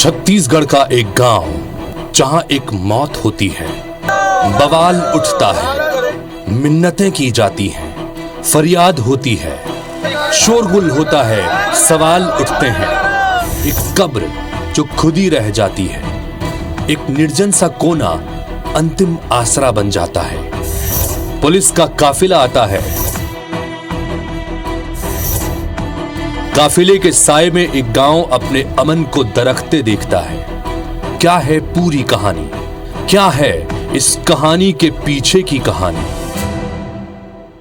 छत्तीसगढ़ का एक गांव जहां एक मौत होती है, बवाल उठता है, मिन्नतें की जाती हैं, फरियाद होती है, शोरगुल होता है, सवाल उठते हैं। एक कब्र जो खुद ही रह जाती है, एक निर्जन सा कोना अंतिम आसरा बन जाता है। पुलिस का काफिला आता है। काफिले के साए में एक गांव अपने अमन को दरखते देखता है। क्या है पूरी कहानी? क्या है इस कहानी के पीछे की कहानी?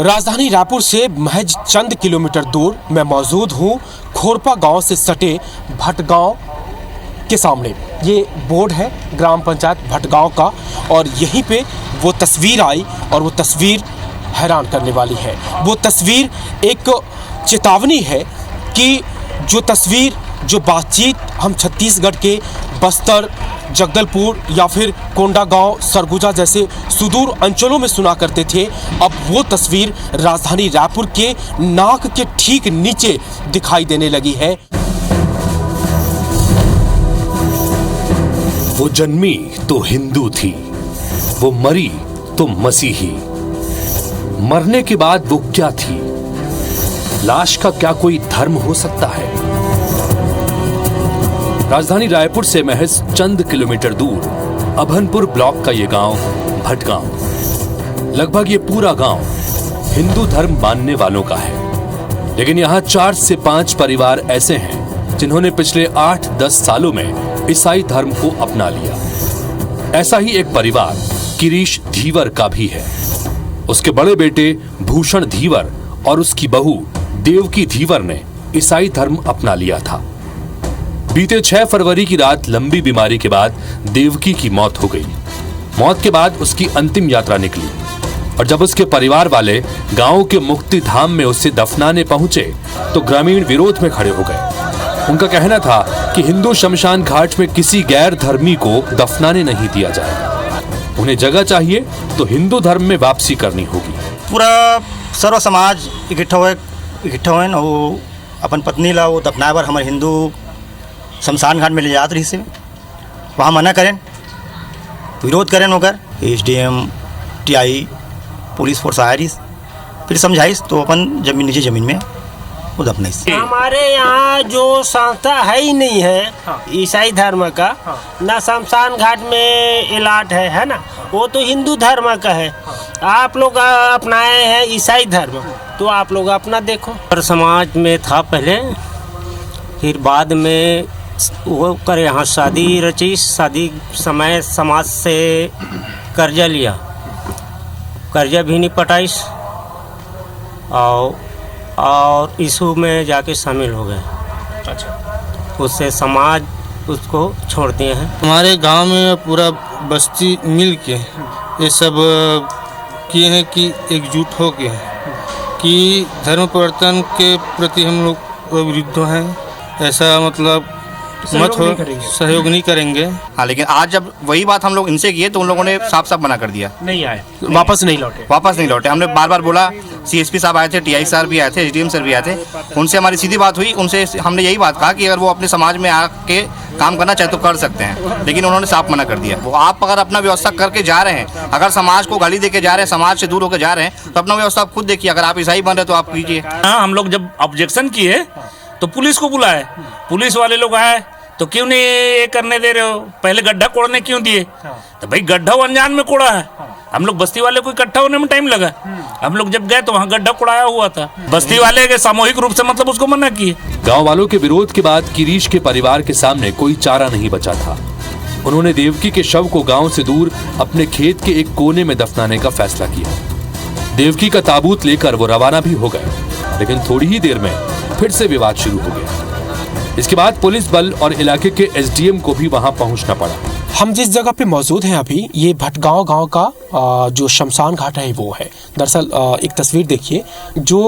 राजधानी रायपुर से महज चंद किलोमीटर दूर मैं मौजूद हूं खोरपा गांव से सटे भटगांव के सामने। ये बोर्ड है ग्राम पंचायत भटगांव का और यहीं पे वो तस्वीर आई और वो तस्वीर हैरान करने वाली है। वो तस्वीर एक चेतावनी है कि जो तस्वीर, जो बातचीत हम छत्तीसगढ़ के बस्तर, जगदलपुर या फिर कोंडागांव, सरगुजा जैसे सुदूर अंचलों में सुना करते थे, अब वो तस्वीर राजधानी रायपुर के नाक के ठीक नीचे दिखाई देने लगी है। वो जन्मी तो हिंदू थी, वो मरी तो मसीही। मरने के बाद वो क्या थी? लाश का क्या कोई धर्म हो सकता है? राजधानी रायपुर से महज चंद किलोमीटर दूर अभनपुर ब्लॉक का ये गांव भटगांव। लगभग ये पूरा गांव हिंदू धर्म मानने वालों का है, लेकिन यहाँ 4 से 5 परिवार ऐसे हैं जिन्होंने पिछले 8-10 सालों में ईसाई धर्म को अपना लिया। ऐसा ही एक परिवार किरीश धीवर का भी है। उसके बड़े बेटे भूषण धीवर और उसकी बहू देवकी धीवर ने ईसाई धर्म अपना लिया था। बीते 6 फरवरी की रात लंबी बीमारी के बाद देवकी की मौत हो गई। मौत के बाद उसकी अंतिम यात्रा निकली और जब उसके परिवार वाले गांव के मुक्ति धाम में उसे दफनाने पहुंचे तो ग्रामीण विरोध में खड़े हो गए। उनका कहना था कि हिंदू शमशान घाट में किसी गैर धर्मी को दफनाने नहीं दिया जाएगा। उन्हें जगह चाहिए तो हिंदू धर्म में वापसी करनी होगी। पूरा सर्व समाज इकट्ठा हुए और अपन पत्नी ला वो दफनाए बर हमारे हिंदू शमशान घाट में ले जात रही से वहाँ मना करें, विरोध करें होकर SDM TI पुलिस फोर्स आया रही, फिर समझाइस तो अपन निजी जमीन में वो दफनाइस। हमारे यहाँ जो संस्था है ही नहीं है ईसाई धर्म का, ना शमशान घाट में इलाट है ना, वो तो हिंदू धर्म का है। आप लोग अपनाए हैं ईसाई धर्म, तो आप लोग अपना देखो। और समाज में था पहले, फिर बाद में वो कर यहाँ शादी रची, शादी समय समाज से कर्जा लिया, कर्जा भी नहीं पटाइस और इशू में जाके शामिल हो गए। अच्छा। उससे समाज उसको छोड़ दिए हैं। हमारे गांव में पूरा बस्ती मिल के ये सब किए हैं कि एकजुट हो के कि धर्म परिवर्तन के प्रति हम लोग विरुद्ध हैं। ऐसा मतलब मत हो, सहयोग नहीं करेंगे। हाँ, लेकिन आज जब वही बात हम लोग इनसे किए तो उन लोगों ने साफ साफ मना कर दिया, नहीं आए, वापस नहीं लौटे। हमने बार बार बोला, CSP साहब आए थे, TI सर भी आए थे, SDM सर भी आए थे, उनसे हमारी सीधी बात हुई। उनसे हमने यही बात कहा कि अगर वो अपने समाज में आके काम करना चाहे तो कर सकते हैं, लेकिन उन्होंने साफ मना कर दिया। वो आप अगर अपना व्यवस्था करके जा रहे हैं, अगर समाज को गाली देके जा रहे हैं, समाज से दूर होकर जा रहे हैं, तो अपना व्यवस्था खुद देखिए। अगर आप ईसाई बन रहे तो आप कीजिए। हाँ, हम लोग जब ऑब्जेक्शन किए तो पुलिस को बुलाए, पुलिस वाले लोग आए तो क्यों नहीं ये करने दे रहे हो, पहले गड्ढा कोड़ने क्यों दिए? तो भाई गड्ढा अनजान में कोड़ा है, हम लोग बस्ती वाले को इकट्ठा होने में टाइम लगा। हम लोग जब गए तो वहाँ गड्ढा कोड़ाया हुआ था, बस्ती वाले के सामूहिक रूप से मतलब उसको मना किए। गांव वालों के विरोध के बाद किरीश के परिवार के सामने कोई चारा नहीं बचा था। उन्होंने देवकी के शव को गांव से दूर अपने खेत के एक कोने में दफनाने का फैसला किया। देवकी का ताबूत लेकर वो रवाना भी हो गए, लेकिन थोड़ी ही देर में फिर से विवाद शुरू हो गया। इसके बाद पुलिस बल और इलाके के SDM को भी वहां पहुंचना पड़ा। हम जिस जगह पे मौजूद हैं अभी, ये भटगांव गांव का जो शमशान घाट है वो है। दरअसल एक तस्वीर देखिए, जो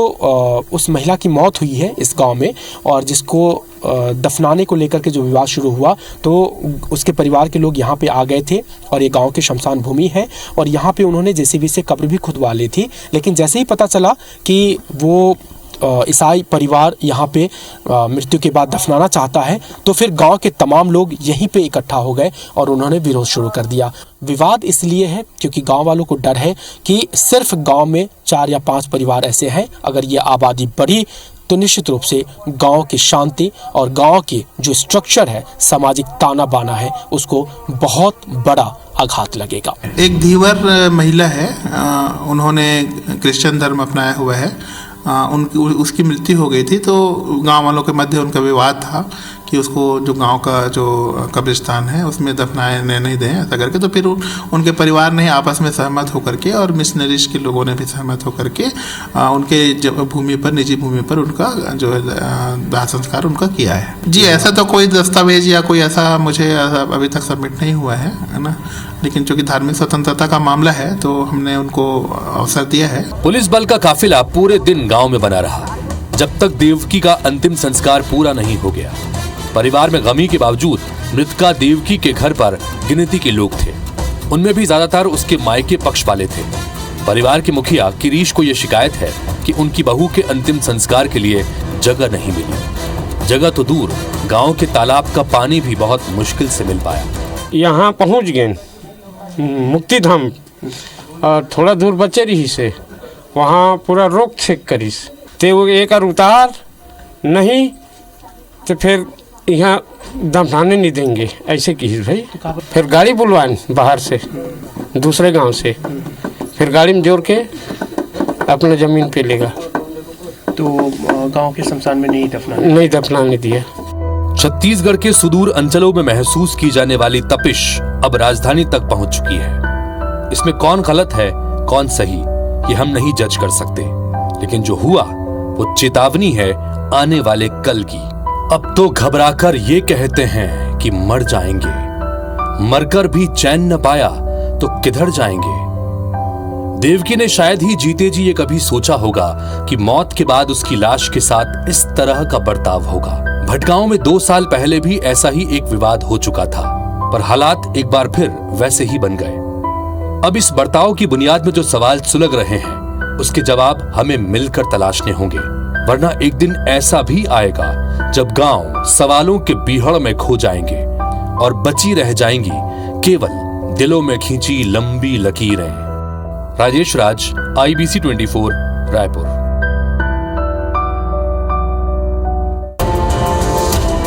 उस महिला की मौत हुई है इस गांव में और जिसको दफनाने को लेकर के जो विवाद शुरू हुआ, तो उसके परिवार के लोग यहाँ पे आ गए थे और ये गांव के शमशान भूमि है और यहाँ पे उन्होंने JCB से कब्र भी खुदवा ली थी। लेकिन जैसे ही पता चला कि वो ईसाई परिवार यहाँ पे मृत्यु के बाद दफनाना चाहता है, तो फिर गांव के तमाम लोग यहीं पे इकट्ठा हो गए और उन्होंने विरोध शुरू कर दिया। विवाद इसलिए है क्योंकि गांव वालों को डर है कि सिर्फ गांव में 4 या 5 परिवार ऐसे हैं, अगर ये आबादी बढ़ी तो निश्चित रूप से गांव की शांति और गांव की जो स्ट्रक्चर है, सामाजिक ताना बाना है, उसको बहुत बड़ा आघात लगेगा। एक धीवर महिला है, उन्होंने क्रिश्चियन धर्म अपनाया हुआ है। उसकी मृत्यु हो गई थी, तो गांव वालों के मध्य उनका विवाद था कि उसको जो गांव का जो कब्रिस्तान है उसमें दफनाने नहीं दें, ऐसा करके। तो फिर उनके परिवार ने आपस में सहमत होकर के और मिशनरीज के लोगों ने भी सहमत होकर के उनके भूमि पर, निजी भूमि पर उनका जो दाह संस्कार उनका किया है। जी, ऐसा तो कोई दस्तावेज या कोई ऐसा मुझे अभी तक सबमिट नहीं हुआ है ना, लेकिन चूंकि धार्मिक स्वतंत्रता का मामला है तो हमने उनको अवसर दिया है। पुलिस बल का काफिला पूरे दिन गांव में बना रहा जब तक देवकी का अंतिम संस्कार पूरा नहीं हो गया। परिवार में गमी के बावजूद मृतका देवकी के घर पर गिनती के लोग थे, उनमें भी ज्यादातर उसके मायके पक्ष वाले थे। परिवार के मुखिया किरीश को यह शिकायत है कि उनकी बहू के अंतिम संस्कार के लिए जगह नहीं मिली। जगह तो दूर, गांव के तालाब का पानी भी बहुत मुश्किल से मिल पाया। यहाँ पहुँच गए मुक्तिधाम और थोड़ा दूर बचे रही से वहाँ पूरा रोक छेक करीस ते वो एक उतार नहीं तो फिर यहाँ दफनाने नहीं देंगे, ऐसे की भाई। फिर गाड़ी बुलवाएं बाहर से, दूसरे गांव से, फिर गाड़ी में जोड़ के अपना जमीन पे लेगा। तो गांव के शमशान में नहीं दफनाने दिया। छत्तीसगढ़ के सुदूर अंचलों में महसूस की जाने वाली तपिश अब राजधानी तक पहुंच चुकी है। इसमें कौन गलत है कौन सही, ये हम नहीं जज कर सकते, लेकिन जो हुआ वो चेतावनी है आने वाले कल की। अब तो घबराकर ये कहते हैं कि मर जाएंगे, मरकर भी चैन न पाया तो किधर जाएंगे। देवकी ने शायद ही जीते जी ये कभी सोचा होगा कि मौत के बाद उसकी लाश के साथ इस तरह का बर्ताव होगा। भटगांव में 2 साल पहले भी ऐसा ही एक विवाद हो चुका था, पर हालात एक बार फिर वैसे ही बन गए। अब इस बर्ताव की बुनियाद में जो सवाल सुलग रहे हैं, उसके जवाब हमें मिलकर तलाशने होंगे, वरना एक दिन ऐसा भी आएगा जब गांव सवालों के बीहड़ में खो जाएंगे और बची रह जाएंगी केवल दिलों में खींची लंबी लकीरें। राजेश राज, IBC 24, रायपुर।